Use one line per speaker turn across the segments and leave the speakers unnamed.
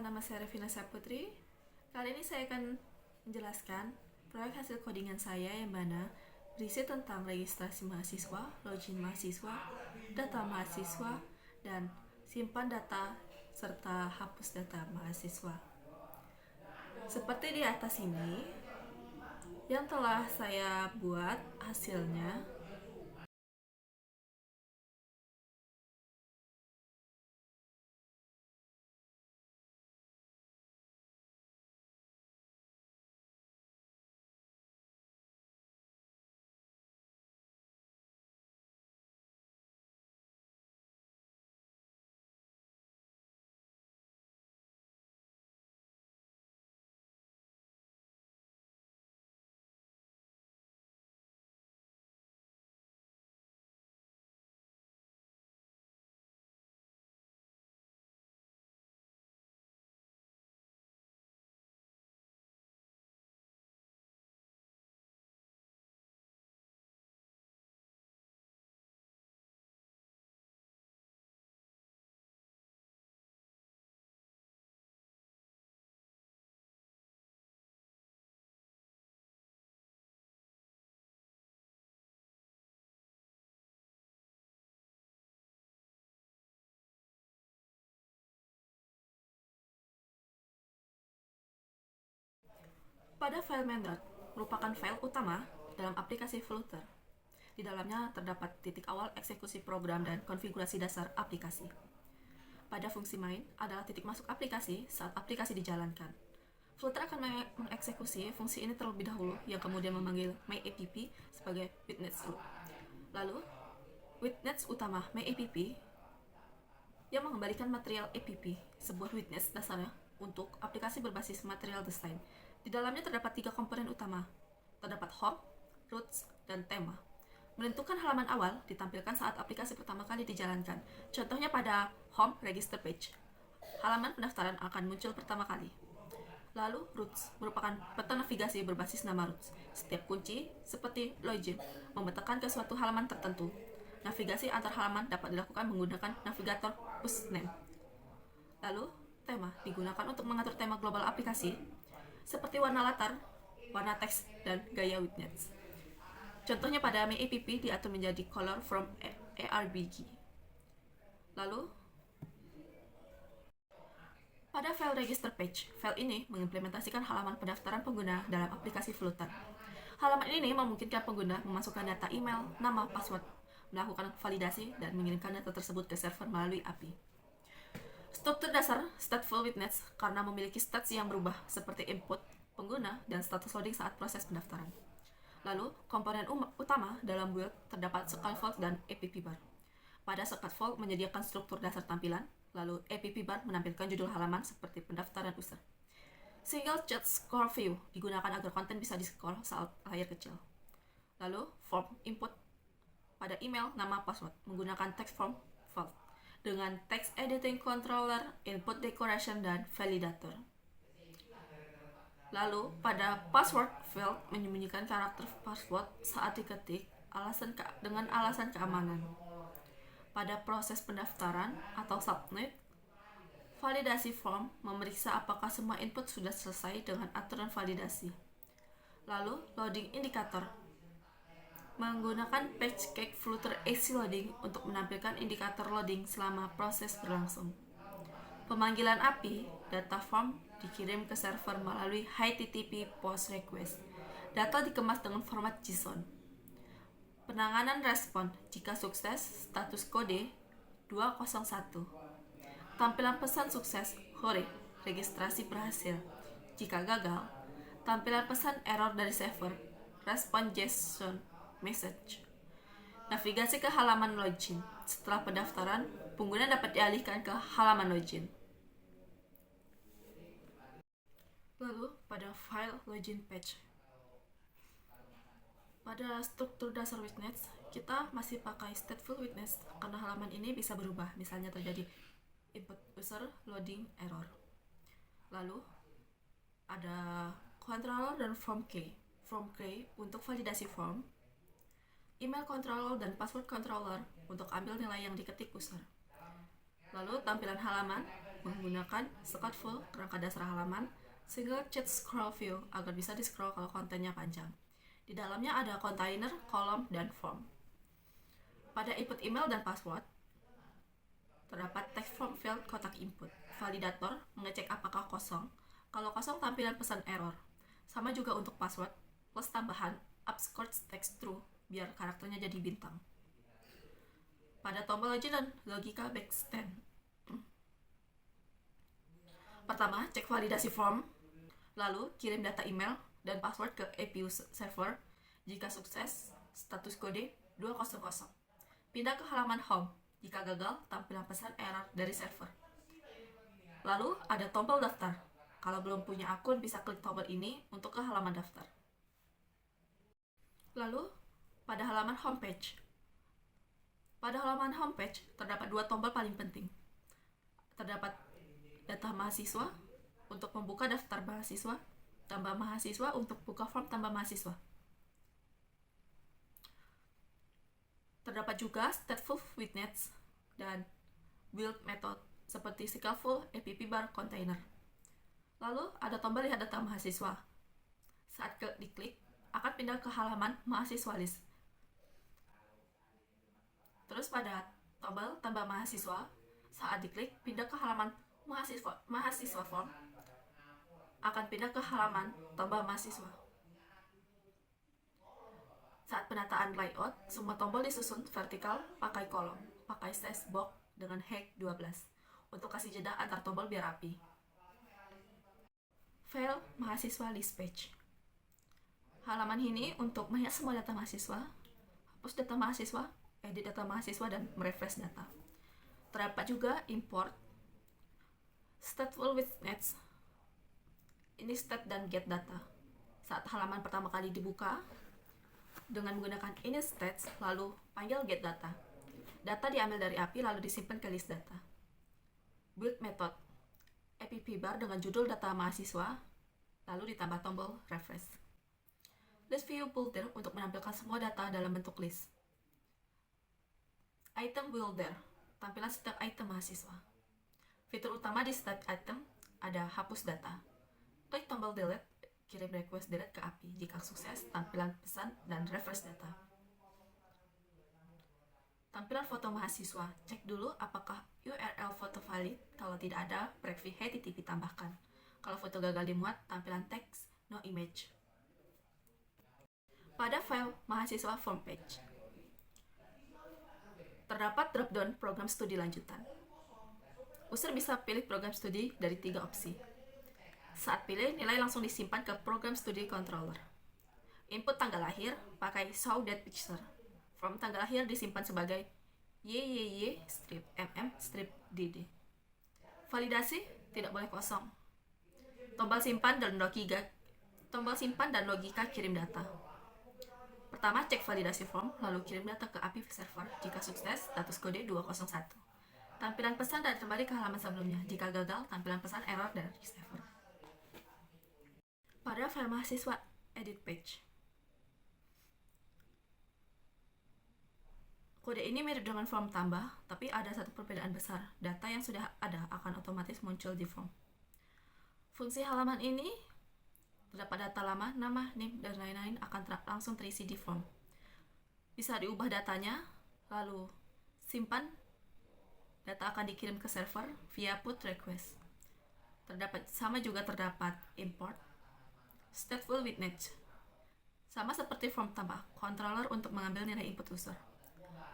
perkenalkan, nama saya Revina Saputri. Kali ini saya akan menjelaskan proyek hasil codingan saya yang mana berisi tentang registrasi mahasiswa, login mahasiswa, data mahasiswa, dan simpan data serta hapus data mahasiswa. Seperti di atas ini, yang telah saya buat hasilnya. Pada file main.dot merupakan file utama dalam aplikasi Flutter. Di dalamnya terdapat titik awal eksekusi program dan konfigurasi dasar aplikasi. Pada fungsi main adalah titik masuk aplikasi saat aplikasi dijalankan. Flutter akan mengeksekusi fungsi ini terlebih dahulu, yang kemudian memanggil myApp sebagai witness loop. Lalu, witness utama myApp yang mengembalikan material app, sebuah witness dasarnya untuk aplikasi berbasis material design. Di dalamnya terdapat 3 komponen utama. Terdapat home, roots, dan tema. Menentukan halaman awal ditampilkan saat aplikasi pertama kali dijalankan. Contohnya pada home register page. Halaman pendaftaran akan muncul pertama kali. Lalu, roots merupakan peta navigasi berbasis nama roots. Setiap kunci, seperti login, memetakan ke suatu halaman tertentu. Navigasi antar halaman dapat dilakukan menggunakan navigator push-name. Lalu, tema digunakan untuk mengatur tema global aplikasi, seperti warna latar, warna teks, dan gaya witness. Contohnya pada myApp diatur menjadi color from ARBG. Lalu, pada file register page, file ini mengimplementasikan halaman pendaftaran pengguna dalam aplikasi Flutter. Halaman ini memungkinkan pengguna memasukkan data email, nama, password, melakukan validasi, dan mengirimkan data tersebut ke server melalui API. Struktur dasar stateful witness karena memiliki stats yang berubah seperti input, pengguna, dan status loading saat proses pendaftaran. Lalu, komponen utama dalam build terdapat scaffold dan app bar. Pada scaffold menyediakan struktur dasar tampilan, lalu app bar menampilkan judul halaman seperti pendaftaran user. Single chat scroll view digunakan agar konten bisa di-scroll saat layar kecil. Lalu, form input pada email, nama, password menggunakan text form field dengan text editing controller, input decoration, dan validator. Lalu, pada password field menyembunyikan karakter password saat diketik dengan alasan keamanan. Pada proses pendaftaran atau submit, validasi form memeriksa apakah semua input sudah selesai dengan aturan validasi. Lalu, loading indicator menggunakan page cake Flutter AC loading untuk menampilkan indikator loading selama proses berlangsung. Pemanggilan API, data form dikirim ke server melalui HTTP POST request. Data dikemas dengan format JSON. Penanganan respon jika sukses, status kode 201. Tampilan pesan sukses, hore, registrasi berhasil. Jika gagal, tampilan pesan error dari server, respon JSON message. Navigasi ke halaman login. Setelah pendaftaran, pengguna dapat dialihkan ke halaman login. Lalu, pada file login page, pada struktur dasar witness, kita masih pakai stateful witness karena halaman ini bisa berubah, misalnya terjadi input user loading error. Lalu, ada controller dan form key. Form key untuk validasi form, email controller dan password controller untuk ambil nilai yang diketik user. Lalu, tampilan halaman menggunakan Scrollful kerangka dasar halaman, single chat scroll view agar bisa di-scroll kalau kontennya panjang. Di dalamnya ada container, kolom, dan form. Pada input email dan password, terdapat text form field kotak input. Validator mengecek apakah kosong. Kalau kosong, tampilan pesan error. Sama juga untuk password, plus tambahan upscores text true, biar karakternya jadi bintang. Pada tombol legend dan logika backstand. Pertama, cek validasi form, lalu kirim data email dan password ke APU server. Jika sukses, status kode 200. Pindah ke halaman home. Jika gagal, tampilan pesan error dari server. Lalu ada tombol daftar. Kalau belum punya akun, bisa klik tombol ini untuk ke halaman daftar. Lalu, pada halaman homepage. Pada halaman homepage, terdapat dua tombol paling penting. Terdapat data mahasiswa untuk membuka daftar mahasiswa, tambah mahasiswa untuk buka form tambah mahasiswa. Terdapat juga stateful witness dan build method seperti Scrollful app bar container. Lalu ada tombol lihat data mahasiswa. Saat diklik, akan pindah ke halaman mahasiswa list. Terus pada tombol tambah mahasiswa, saat diklik pindah ke halaman mahasiswa form, akan pindah ke halaman tambah mahasiswa. Saat penataan layout, semua tombol disusun vertikal pakai kolom, pakai size box dengan height 12 untuk kasih jeda antar tombol biar rapi. File mahasiswa list page. Halaman ini untuk melihat semua data mahasiswa, hapus data mahasiswa, edit data mahasiswa, dan merefresh data. Terdapat juga import, stateful witness, ini state dan get data. Saat halaman pertama kali dibuka, dengan menggunakan init stats, lalu panggil get data. Data diambil dari API lalu disimpan ke list data. Build method, app bar dengan judul data mahasiswa, lalu ditambah tombol refresh. List view builder untuk menampilkan semua data dalam bentuk list. Item builder, tampilan setiap item mahasiswa. Fitur utama di setiap item ada hapus data. Klik tombol delete, kirim request delete ke API. Jika sukses, tampilan pesan dan refresh data. Tampilan foto mahasiswa, cek dulu apakah URL foto valid. Kalau tidak ada, preview HTTP tambahkan. Kalau foto gagal dimuat, tampilan teks no image. Pada file mahasiswa form page, terdapat drop-down program studi lanjutan. User bisa pilih program studi dari 3 opsi. Saat pilih, nilai langsung disimpan ke program studi controller. Input tanggal lahir pakai show date picture. Form tanggal lahir disimpan sebagai YYY-MM-DD. Validasi tidak boleh kosong. Tombol simpan dan logika kirim data. Pertama, cek validasi form, lalu kirim data ke API server. Jika sukses, status kode 201. Tampilan pesan dan kembali ke halaman sebelumnya. Jika gagal, tampilan pesan error dari server. Pada file mahasiswa edit page, kode ini mirip dengan form tambah, tapi ada satu perbedaan besar. Data yang sudah ada akan otomatis muncul di form. Fungsi halaman ini terdapat data lama, nama, name, dan lain-lain akan langsung terisi di form. Bisa diubah datanya, lalu simpan. Data akan dikirim ke server via put request. Sama juga terdapat import, stateful witness. Sama seperti form tambah, controller untuk mengambil nilai input user.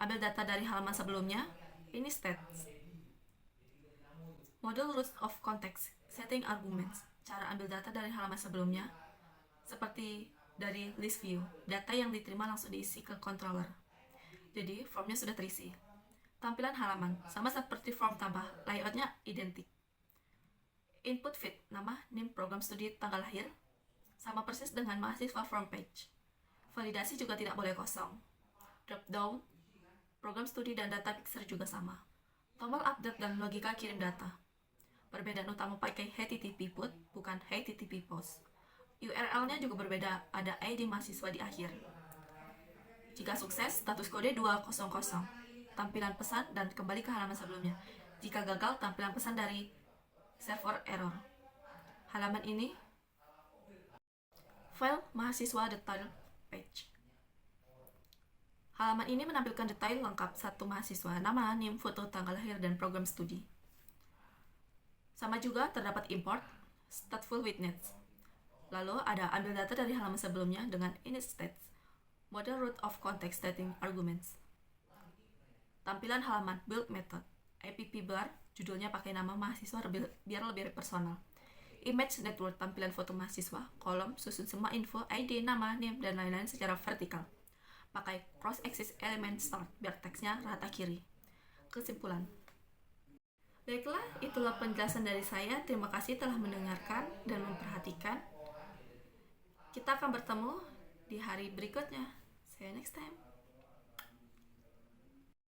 Ambil data dari halaman sebelumnya, ini stats. Model root of context, setting arguments. Cara ambil data dari halaman sebelumnya, seperti dari list view. Data yang diterima langsung diisi ke controller. Jadi, formnya sudah terisi. Tampilan halaman, sama seperti form tambah, layoutnya identik. Input feed, nama, name, program studi, tanggal lahir, sama persis dengan mahasiswa form page. Validasi juga tidak boleh kosong. Drop down, program studi dan data picture juga sama. Tombol update dan logika kirim data. Perbedaan utama pakai HTTP put, bukan HTTP post. URL-nya juga berbeda, ada ID mahasiswa di akhir. Jika sukses, status kode 200. Tampilan pesan dan kembali ke halaman sebelumnya. Jika gagal, tampilan pesan dari server error. Halaman ini file mahasiswa detail page. Halaman ini menampilkan detail lengkap satu mahasiswa, nama, NIM, foto, tanggal lahir, dan program studi. Sama juga terdapat import, stateful witness. Lalu ada ambil data dari halaman sebelumnya dengan init states, model root of context setting arguments. Tampilan halaman build method, app bar, judulnya pakai nama mahasiswa biar lebih personal. Image network, tampilan foto mahasiswa, kolom, susun semua info, ID, nama, name, dan lain-lain secara vertikal. Pakai cross axis element start biar teksnya rata kiri. Kesimpulan. Baiklah, itulah penjelasan dari saya. Terima kasih telah mendengarkan dan memperhatikan. Kita akan bertemu di hari berikutnya. See you next time.